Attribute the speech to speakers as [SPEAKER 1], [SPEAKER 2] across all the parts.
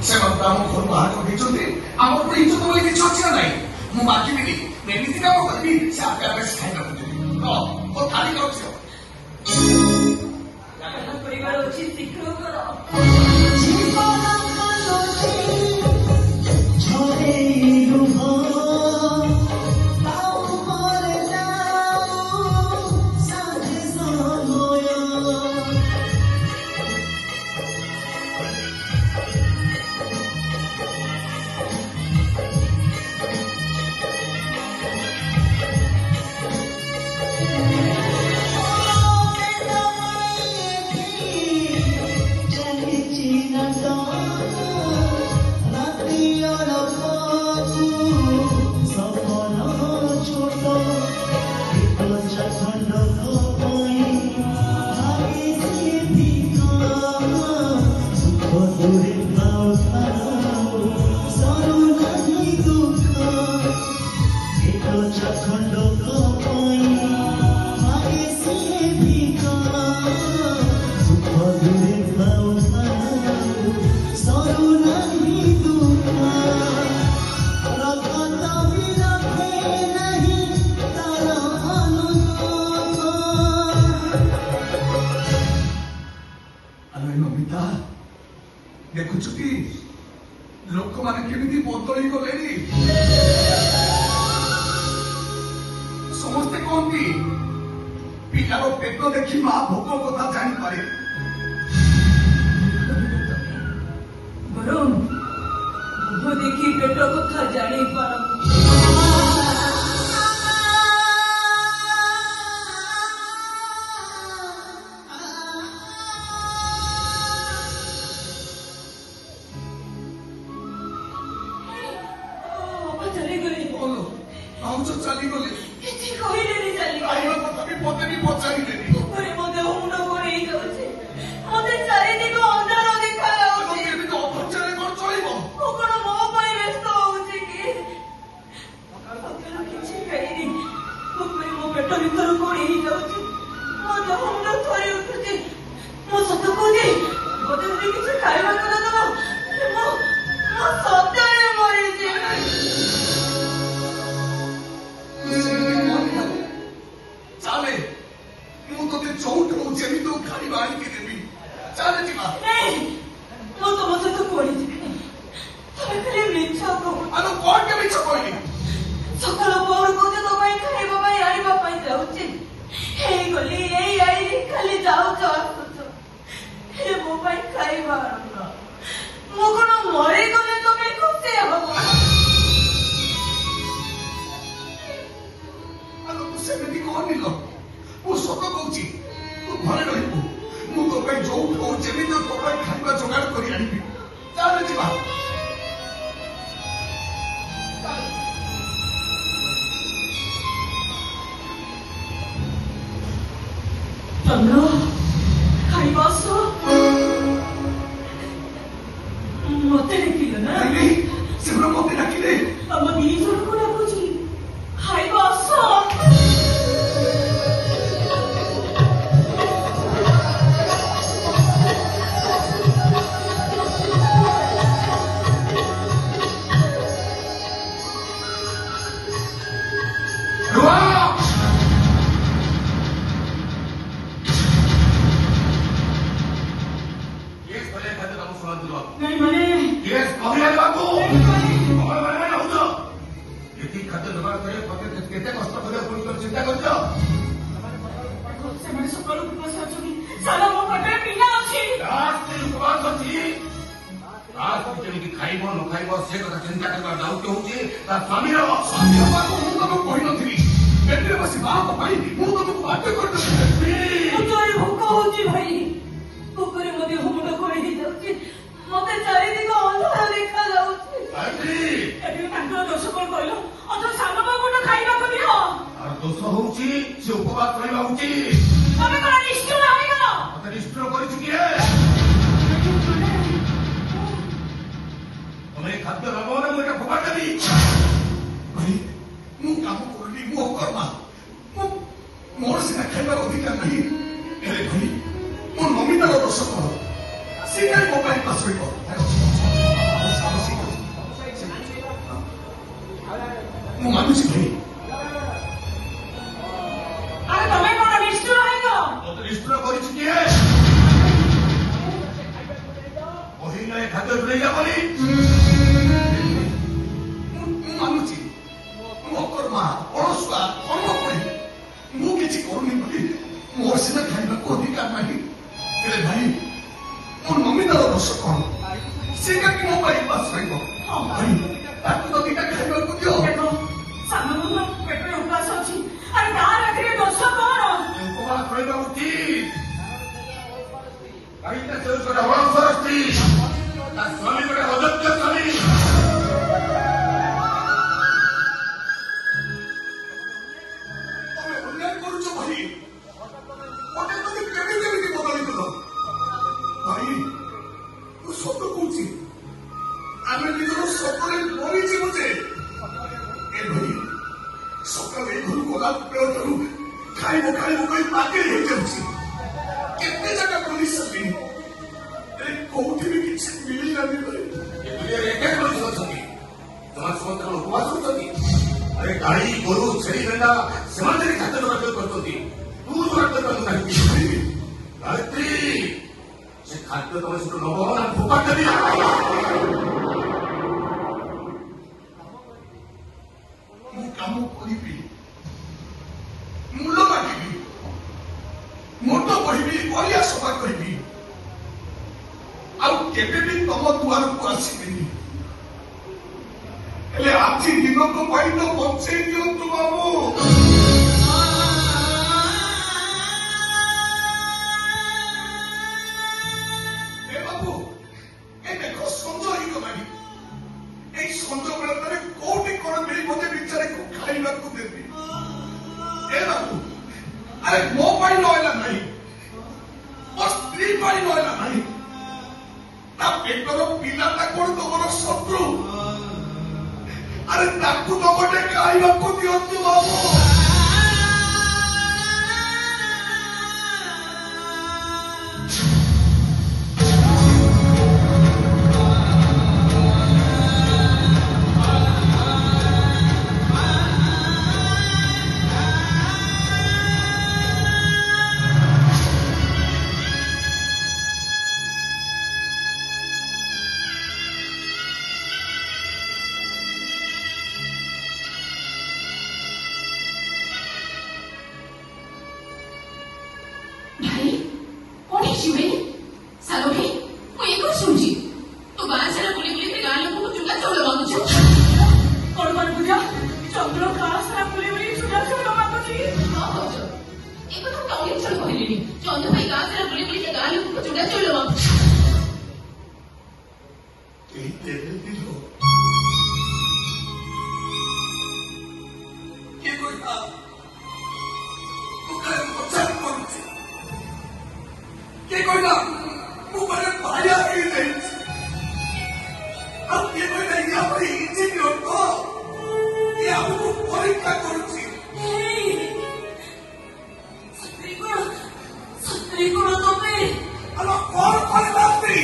[SPEAKER 1] ସେମାନେ ଆମ ଘରୁ ବାହାର କରିଦେଇଛନ୍ତି। ଆମର ଗୋଟେ ଇଜ୍ଜତ ବୋଲି କିଛି ଅଛି ନା ନାହିଁ। ମୁଁ ମାଗିବିନି, ଏମିତି କାମ କରିବି ସେ ଆପେ ଆପେ ଖାଇବାକୁ ଦେବି। ମୋ ଥାଳି କରୁଛି
[SPEAKER 2] ପରିବାର ଅଛି ଶୀଘ୍ର କର।
[SPEAKER 1] ଦେଖୁଛୁ କି ଲୋକମାନେ କେମିତି ବଦଳି ଗଲେଣି। ସମସ୍ତେ କହନ୍ତି ପିଲାର ପେଟ ଦେଖି ମା ଭୋକ କଥା ଜାଣିପାରେ।
[SPEAKER 2] ବରଂ ମୁହ ଦେଖି ପେଟ କଥା ଜାଣିପାର।
[SPEAKER 1] ଚାଲିଗଲେ
[SPEAKER 2] କିଛି କହିଲେନି ଚାଲିଗଲେ।
[SPEAKER 1] ମତେ ବି ପଚାରିଲେନି।
[SPEAKER 2] ମତେ ମୁଣ୍ଡ ଘୋଡେଇ ଯାଉଛି। ମତେ ଚାରିଦିନ ଅନ୍ଧାର ଦେଖାଯାଉଛି।
[SPEAKER 1] ଏମିତି ଅଧୈର୍ଯ୍ୟରେ କଣ ଚଳିବ?
[SPEAKER 2] ମୁଁ କଣ ମୋ ପାଇଁ ବ୍ୟସ୍ତ ହଉଛି କି? ସକାଳୁ କିଛି ଖାଇନି। ମୋ ପେଟ ଭିତରୁ କଣ ହେଇଯାଉଛି। ମୋ ଦେହ ମୁଣ୍ଡ ଥରି ଉଠୁଛି। ମୁଁ ସତ କହୁଛି ମତେ ଯଦି କିଛି ଖାଇବାକୁ ନଦବ ମୁଁ ସତରେ ମରିଯିବି।
[SPEAKER 1] ଚାଲେ ମୁଁ ତତେ ଯୋଉଠୁ ଯେମିତି ଖାଇବା ଆଣିକି ଦେବି। ଚାଲେ ଯିବା।
[SPEAKER 2] ମୁଁ ତମ ସହିତ ପଡିଯିବି। ତମେ ଖାଲି ମିଛ କହୁଛ।
[SPEAKER 1] ଆମେ କଣ ମିଛ କହିଲି?
[SPEAKER 2] ସକାଳ ପହର କହୁଛ ତମ ପାଇଁ ଖାଇବା ପାଇଁ ଆଣିବା ପାଇଁ ଯାଉଛି। ଏଇ ଗଲି ଏଇ ଆଇଲି ଖାଲି ଯାଉଛ ଆସୁଛ। ହେଲେ ମୋ ପାଇଁ ଖାଇବା ଆଣୁନ। ମୁଁ କଣ ମରିଗଲେ ତମେ ଖୁସି ହବ?
[SPEAKER 1] ସେମିତି କହନିଲ। ମୁଁ ସତ କହୁଛି ତୁ ଘରେ ରହିବୁ। ମୁଁ ତୋ ପାଇଁ ଯୋଉଠୁ ଯେମିତି ତୋ ପାଇଁ ଖାଇବା ଯୋଗାଡ଼ କରି ଆଣିବି। ଚାଲେ ଯିବା।
[SPEAKER 2] ଚନ୍ଦ୍ର ଖାଇବା ଆସ। ମତେ ଡାକିଲ ନା?
[SPEAKER 1] ସେମାନେ ମତେ ଡାକିଲେ।
[SPEAKER 2] ଆମ ଦି ଜଣକୁ ଡାକୁଛି। ଖାଇବା ଆସ।
[SPEAKER 1] ଖାଦ୍ୟ ଯୋଗାଡ଼ କରିବା କେତେ କଷ୍ଟ କରିବାକୁ ପଡୁଛି ଚିନ୍ତା କରୁଛ?
[SPEAKER 2] ସେମାନେ ସକାଳୁ ଉପବାସ ଅଛନ୍ତି। ସାରା ମୋ ପାଖରେ ପିଲା ଅଛି।
[SPEAKER 1] ଉପବାସ ଅଛି। କେମିତି ଖାଇବ ନ ଖାଇବ ସେ କଥା ଚିନ୍ତା କରିବା ଦାୟିତ୍ୱ ହଉଛି ତା ସ୍ୱାମୀର। ମୁଁ ତମକୁ କହିନଥିଲି ପେଟରେ ବସି ବାପ ପାଇଁ ମୁଁ ତମକୁ ବାଧ୍ୟ କରିଦେଲି।
[SPEAKER 2] ଭୋକ ହଉଛି ଭାଇ। ଭୋକରେ ମୋ ଦେହ ମୁଣ୍ଡ ଘୋଡେଇ ହେଇଯାଉଛି। ମତେ ଚାରିଦିନ ଅନ୍ଧାର ଦେଖାଯାଉଛି। ଏବେ ତାଙ୍କର ଦୋଷ କଣ କହିଲ? ଅଥଚ ସାନ ବାବୁଟ ଖାଇବାକୁ ଦିଅ।
[SPEAKER 1] ଦୋଷ ହଉଛି ସେ ଉପବାସ ରହିବା ଉଚିତ।
[SPEAKER 2] ତମେ କଣ ନିଷ୍ଠୁର ହେଇଗଲ?
[SPEAKER 1] ମତେ ନିଷ୍ଠୁର କରିଛୁ କିଏ? ତମେ ଖାଦ୍ୟ ନବ ନା ମୁଁ ଏଟା ଫୋପାଡ଼ି ଦେବି। ଭାଇ ମୁଁ କାମ କରୁନି, ମୁଁ ଅକର୍ମା। ମୋର ସିନା ଖାଇବାର ଅଧିକାର ନାହିଁ। ହେଲେ ଭାଇ ମୋ ନମିତାର ଦୋଷ କଣ? ସେ କାହିଁ ମୋ ପାଇଁ ପାଶ ମାନୁଛି ଭାଇ।
[SPEAKER 2] ଆରେ ତମେ କଣ ନିଷ୍ଠୁର ହେଇଛ?
[SPEAKER 1] ମତେ ନିଷ୍ଠୁର କରିଛି କିଏ? ମହିଳାଏ ଖାଦ୍ୟ ଦୂରେଇ ଯାବନି। ମୁଁ ମାନୁଛି ମୁଁ ଅକର୍ମା ଅଳସୁଆ କର୍ମ କରି ମୁଁ କିଛି କରୁନି ବୋଲି ମୋର ସିନା ଖାଇବାକୁ ଅଧିକାର ନାହିଁ। ହେଲେ ଭାଇ ମୋ ନମିତାର ଦୋଷ କଣ? ସେ କାହିଁକି ମୋ ପାଇଁ ଉପାସ ରହିବ? ହଁ ଭାଇ ତାକୁ ତ ଦିଟା ଖାଇବାକୁ ଦିଅ।
[SPEAKER 2] ଦେଖ ସାନମୁନ ପେଟରେ ଉପାସ ଅଛି ଆରେ ତାର ଏଥିରେ ଦୋଷ କଣ?
[SPEAKER 1] ଉପବାସ ରହିବା ଉଚିତ। କାହିଁକି ସେ ଗୋଟେ ଅଳସୁଆ ସ୍ତ୍ରୀ, ତା ସ୍ୱାମୀ ଗୋଟେ ଅଯୋଗ୍ୟ ସ୍ୱାମୀ। ତମେ ଅନ୍ୟାୟ କରୁଛ ଭାଇ। ମତେ ତମେ କେମିତି ବଦଳି ଦେଲ ଭାଇ? ମୁଁ ସତ କହୁଛି ଆମେ ନିଜର ସତରେ ମରିଯିବୁ ଯେ। ଏ ଭାଇ ସକାଳେ ଏ ଘରୁ ଗଲା ବେଳଠାରୁ ଖାଇବ କହି ପାଗେଳି ହେଇଯାଉଛି। କେତେ ଜାଗା ବୁଲି ସାରିଲିଣି, କୋଉଠି ବି କିଛି ମିଳିଲାନି ଭାଇ। ଏକେ ମଣିଷ ଅଛନ୍ତି ସେମାନେ ସମସ୍ତେ ଉପବାସ କରୁଛନ୍ତି। ଆରେ ଗାଈ ଗୋରୁ ଛେଳି ମେଣ୍ଢା ସେମାନେ ଯଦି ଖାଦ୍ୟ ଯୋଗାଯୋଗ କରୁଛନ୍ତି, ତୁ ଯୋଗାଯୋଗ କରୁ କାହିଁକି? ଗାୟତ୍ରୀ ସେ ଖାଦ୍ୟ ତମେ ସେଠୁ ନବ ନା ଫୋପାଡ଼ି ଦେବି? ମୁଁ କାମ କରିବି, ମୂଲ ମାଗିବି, ମୋଟ କହିବି, ଅଳିଆ ସଫା କରିବି, ଆଉ କେବେ ବି ତମ ଦୁଆରକୁ ଆସିବିନି। ହେଲେ ଆଜି ଦିନକୁ ପାଇଁ ତ ବଞ୍ଚେଇ ଦିଅନ୍ତୁ ବାବୁ। ବାବୁ ଏ ଦେଖ ସଞ୍ଜ ହେଇଗଲାଣି। ଏଇ ସଞ୍ଜ ବେଳଟାରେ କୋଉଠି କଣ ମିଳିବ ଯେ ବିଚାରକୁ ଖାଇବାକୁ ଦେବି? ଏ ବାବୁ ଆରେ ମୋ ପାଇଁ ରହିଲା ନାହିଁ, ମୋ ସ୍ତ୍ରୀ ପାଇଁ ରହିଲା ନାହିଁ। ତା ପେଟର ପିଲାଟା କଣ ତମର ଶତ୍ରୁ? ଆରେ ତାକୁ ତ ଗୋଟେ ଖାଇବାକୁ ଦିଅନ୍ତୁ ବାବୁ।
[SPEAKER 3] भाई कौन है शिवे? सालो भाई ମୁଁ ଏ କଥା ଶୁଣୁଛି ତୁ ଗାଁ ସାରା ବୁଲି ବୁଲି ଗାଁ ଲୋକଙ୍କୁ ଚୁଲା ଚାଉଳ ମାଗୁଛୁ।
[SPEAKER 2] କଣ ପୂଜା ଚନ୍ଦ୍ର ଗାଁ ସାରା ବୁଲି ବୁଲି ଚୁଡ଼ା ଚାଉଳ ମାଗୁଛି?
[SPEAKER 3] କଣ କହୁଛ? ଏ କଥା ମୁଁ ଅନେକ ଥର କହିଲିଣି। ଚନ୍ଦ୍ର ଭାଇ ଗାଁ ସାରା ବୁଲି ବୁଲି ଗାଁ ଲୋକଙ୍କୁ ଚୁଲା ଚାଉଳ ମାଗୁଛୁ।
[SPEAKER 1] କେହି ଦେଲେ ଦିଲ କିଏ କହିଲା? ମୁଁ କାଳେ ମଜାକ କରୁଛି? କିଏ କହିଲା ମୁଁ ମାନେ ଭାଇଆ ହେଇଯାଇଛି? ଆଉ କିଏ କହିଲା ୟା ପାଇଁ ଇଞ୍ଜିନିୟର ତ ଇଏ ଆମକୁ ପରୀକ୍ଷା କରୁଛି?
[SPEAKER 2] ସତ୍ରୀ କଣ ତମେ?
[SPEAKER 1] ଆମ କଣ କରିବା ସ୍ତ୍ରୀ?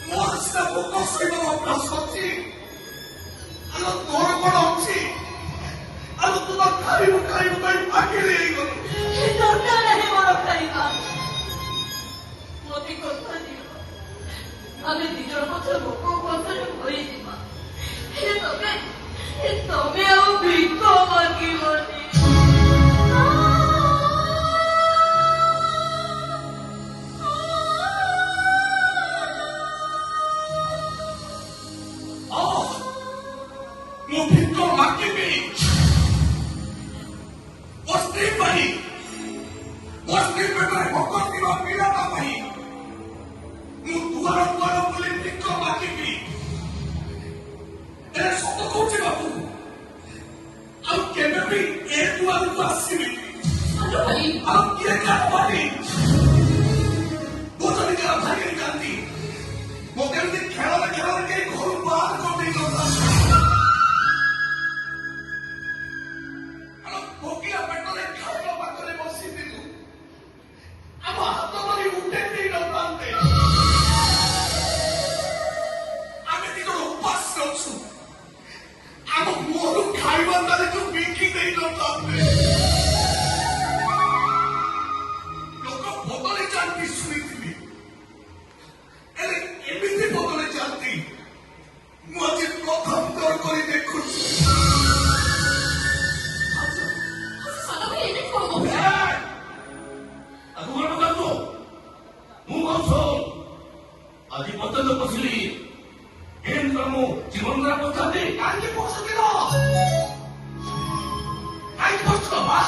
[SPEAKER 1] ମୋର ସିନା ଭୋକ ସହିତ ଅଭ୍ୟାସ ଅଛି, ଆମ ତୋର କଣ ଅଛି? ଆଉ ତୁ ତ ଖାଇବୁ ପାଇଁ ପାଗେଳି ହେଇଗଲୁ।
[SPEAKER 2] ଦରକାର ନାହିଁ ମୋର ଖାଇବା, ମୋତେ କଥା ଦିଅ। ଆମେ ଦି ଜଣ ମଧ୍ୟ ଭୋକ କଷ୍ଟରେ ମରିଯିବା। ହେଲେ ତମେ ଆଉ ଭିକ ମାଗିବନି।
[SPEAKER 1] ମୁଁ ଭିକ ମାଗିବି ମୋ ସ୍ତ୍ରୀ ପାଇଁ, ମୋ ସ୍ତ୍ରୀ ପେଟରେ ଭୋକ ଥିବା ପିଲାଟା ପାଇଁ। ମୁଁ ଦୁଆର ଦୁଆର ବୁଲି ଭିକ ମାଗିବି। ଏ ସତ କହୁଛି ବାବୁ, ଆଉ କେବେ ବି ଏ ଦୁଆରକୁ ଆସିବିନି।
[SPEAKER 3] ସାଲୋ ଭାଇ
[SPEAKER 1] ଆଉ କିଏ କାଟବାନି? ମୁଁ ଯଦି କାହା ଭାଗିରି କାନ୍ଦି ମୋତେ ଏମିତି ଖେଳରେ କେହି ଘରୁ ବାହାର କରିଦେଇ ନଥାନ୍ତି। ଭୋକିଲା ପେଟରେ ଖାଇବା ପାଖରେ ବସିଥିଲୁ, ଆମ ହାତ ଧରି ଉଠେଇ ଦେଇ ନଥାନ୍ତେ। ଆମେ ଦି ଜଣ ଉପାସରେ ଅଛୁ, ଆଜି ପର୍ଯ୍ୟନ୍ତ ବସିଲି ଏମିତି ମୁଁ ଜୀବନର ପଚାରିଲି କାହିଁକି ବସୁଥିଲ କାହିଁକି ବସୁଥିଲ ମା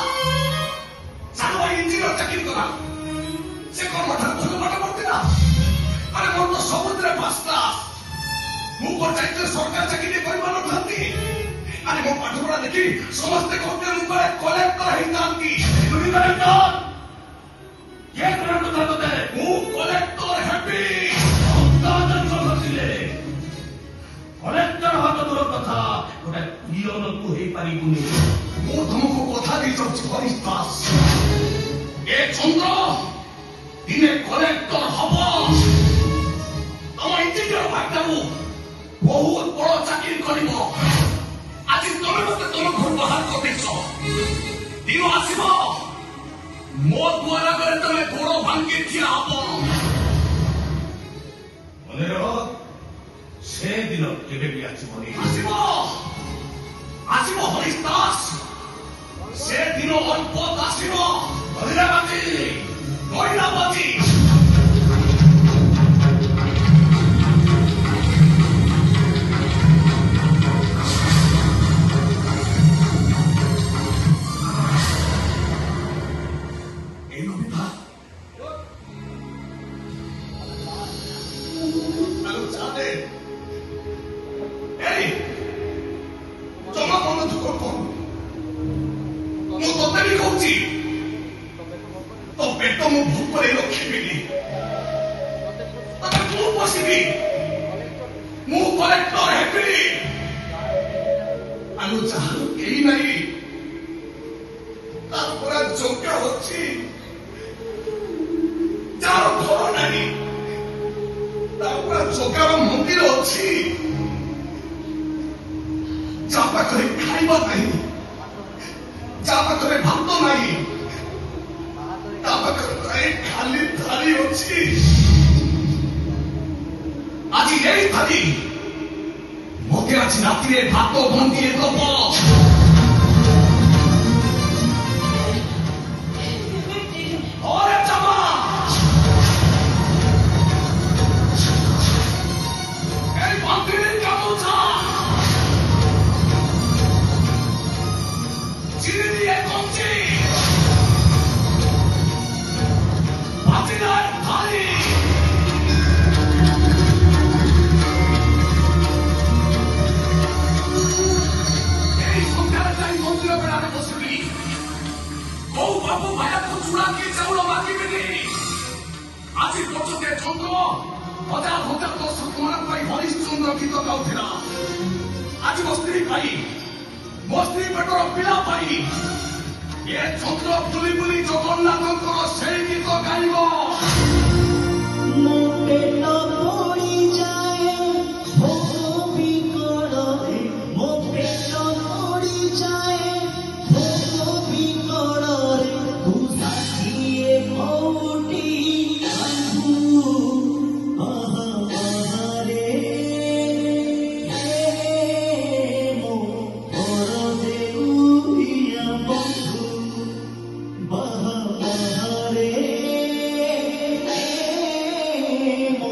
[SPEAKER 1] ସାନ ଭାଇ ଇଞ୍ଜିନିୟର ଚାକିରି କଲା ସେ କଣ ମଠାରେ ଭଲ ପାଠ ପଢୁଥିଲା ଆରେ ମୋର ତ ସବୁଥିରେ ଫାର୍ଷ୍ଟ କ୍ଲାସ ମୁଁ କଣ ଚାହିଁଥିଲେ ସରକାର ଚାକିରି କରିପାରୁନଥାନ୍ତି ଆରେ ମୋ ପାଠ ପଢା ଦେଖି ସମସ୍ତେ କହୁଥିଲେ ମୁଁ କୁଆଡେ କଲେକ୍ଟର ହେଇଥାନ୍ତି କିଏ କଲେକ୍ଟର ତତେ ମୁଁ କଲେକ୍ଟର ହେବି କଲେକ୍ଟର ହବା ଦୂର କଥା ଗୋଟେ ପିଅନକୁ ହେଇପାରିବୁନି ମୁଁ ତମକୁ କଥା ଦେଇଯାଉଛି ହରିଶ ଦାସ ଏ ଚନ୍ଦ୍ର ଦିନେ କଲେକ୍ଟର ହବ ତମ ଇଞ୍ଜିନିୟର ଭାଇଟାକୁ ବହୁତ ବଡ ଚାକିରି କରିବ ଆଜି ତମେ ମତେ ତମ ଘରୁ ବାହାର କରିଦେଇଛ ଦିନ ଆସିବ ମୋ ଦୁଆର ଆଗରେ ତମେ ଗୋଡ ଭାଙ୍ଗି ଠିଆ ହବ ମନେ ରହ ସେ ଦିନ କେବେ ବି ଆସିବନି ଆସିବ ଆସିବ ହରିଶ ଦାସ ସେ ଦିନ ଅଳ୍ପ ଆସିବ ମହିଳାବାଦୀ এই নমিতা আলো চাঁদে এই জমা মন দুঃখ কর ମୁଁ ତତେ ବି କହୁଛି ତୋ ପେଟ ମୁଁ ଭୋକରେ ରଖିବିନି ତତେ ମୁଁ ବସିବି ମୁଁ କଲେକ୍ଟର ହେବି ଆଲୁ ଯାହାର କେହି ନାହିଁ ତାର ପୁରା ଯୋଗ୍ୟ ଅଛି ଯାହାର ଘର ନାହିଁ ତାର ପୁରା ଯୋଗାର ମନ୍ଦିର ଅଛି ଯାହା ପାଖରେ ଖାଇବା ନାହିଁ ଯାହା ପାଖରେ ଭାତ ନାହିଁ ତା ପାଖରେ ଖାଲି ଥାଳି ଅଛି ଆଜି ଏଇ ଥାଳି ମତେ ଆଜି ରାତିରେ ଭାତ ଗନ୍ଧିଏ ଦବ ଓରେ ଚାମା এই বান্তির গামছা চিনি দিয়ে কমছি পাতিলার থালি এই সন্ধ্যাটাই মন্দির বেড়াতে বসবি বউ বাবু ভাইয়াକୁ চূড়া কি চাউଳ ମାଗିବିନି ଆଜି ପର୍ଯ୍ୟନ୍ତ ଚନ୍ଦ୍ର ହଜାର ହଜାର ଦର୍ଶକମାନଙ୍କ ପାଇଁ ହରିଶ୍ଚନ୍ଦ୍ର ଗୀତ ଗାଉଥିଲା ଆଜି ମୋ ସ୍ତ୍ରୀ ପାଇଁ ମୋ ସ୍ତ୍ରୀ ପେଟର ପିଲା ପାଇଁ ଏ ଚନ୍ଦ୍ର ବୁଲି ବୁଲି ଜଗନ୍ନାଥଙ୍କର ସେଇ ଗୀତ ଗାଇବ
[SPEAKER 4] ମୋ ପେଟ ପୋଡ଼ିଯାଏ ଭୋକ ବିକଳରେ ମୋ ପେଟ ପୋଡ଼ିଯାଏ ଭୋକ ବିକଳରେ ତୁ ଷାଠିଏ କୋଟି ଆଣ୍ଠୁ ରେ ମୋ ଘର ଦେଉରିଆ ବନ୍ଧୁ ବାହାରେ ମୋ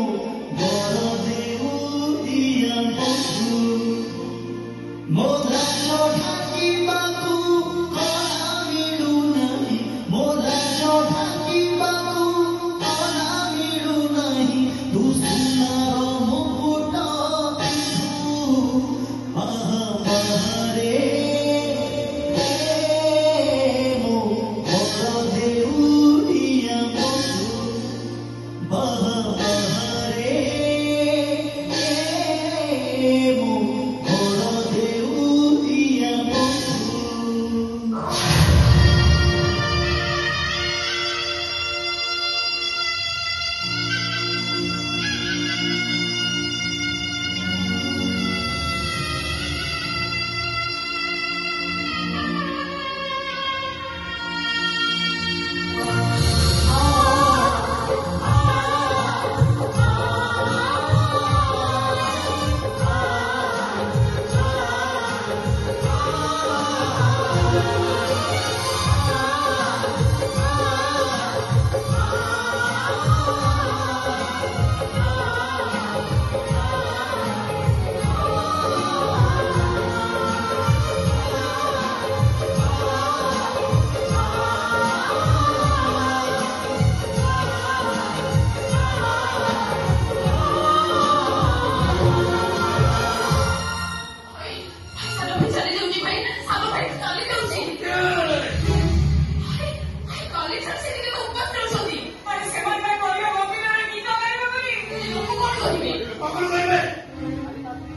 [SPEAKER 1] ପାଖରୁ କହିବେ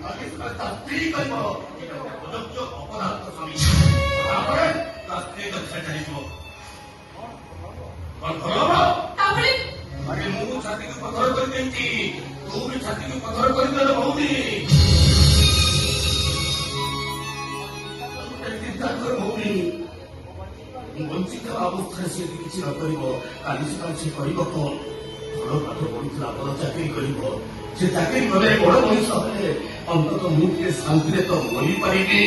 [SPEAKER 1] ଆଜି ତା ସ୍ତ୍ରୀ କହିବ ଏଇଟା ଗୋଟେ ପ୍ରଯୁକ୍ତ ଅପଦାର୍ଥ ସ୍ୱାମୀ ତାପରେ ତା ସ୍ତ୍ରୀ କଥା ଚାଲିଯିବ କଣ ଭଲ ହବ
[SPEAKER 3] ତାପରେ
[SPEAKER 1] ଆରେ ମୁଁ ଛାତିକୁ ପଥର କରିଦେଇଛି ତୁ ବି ଛାତିକୁ ପଥର କରିଦେଲେ ଭଉଣୀ ଚିନ୍ତା କର ଭଉଣୀ ବଞ୍ଚିତ ଅବସ୍ଥାରେ ସେ କିଛି ନ କରିବ କାଲି ସକାଳେ ସେ କରିବ କଣ ଭଲ ପାଠ ପଢୁଥିଲା ଭଲ ଚାକିରି କରିବ ସେ ଚାକିରି କଲେ ବଡ ମଣିଷ ହେଲେ ଅନ୍ତତଃ ମୁଁ ଟିକେ ଶାନ୍ତିରେ ତ ମରିପାରିବି।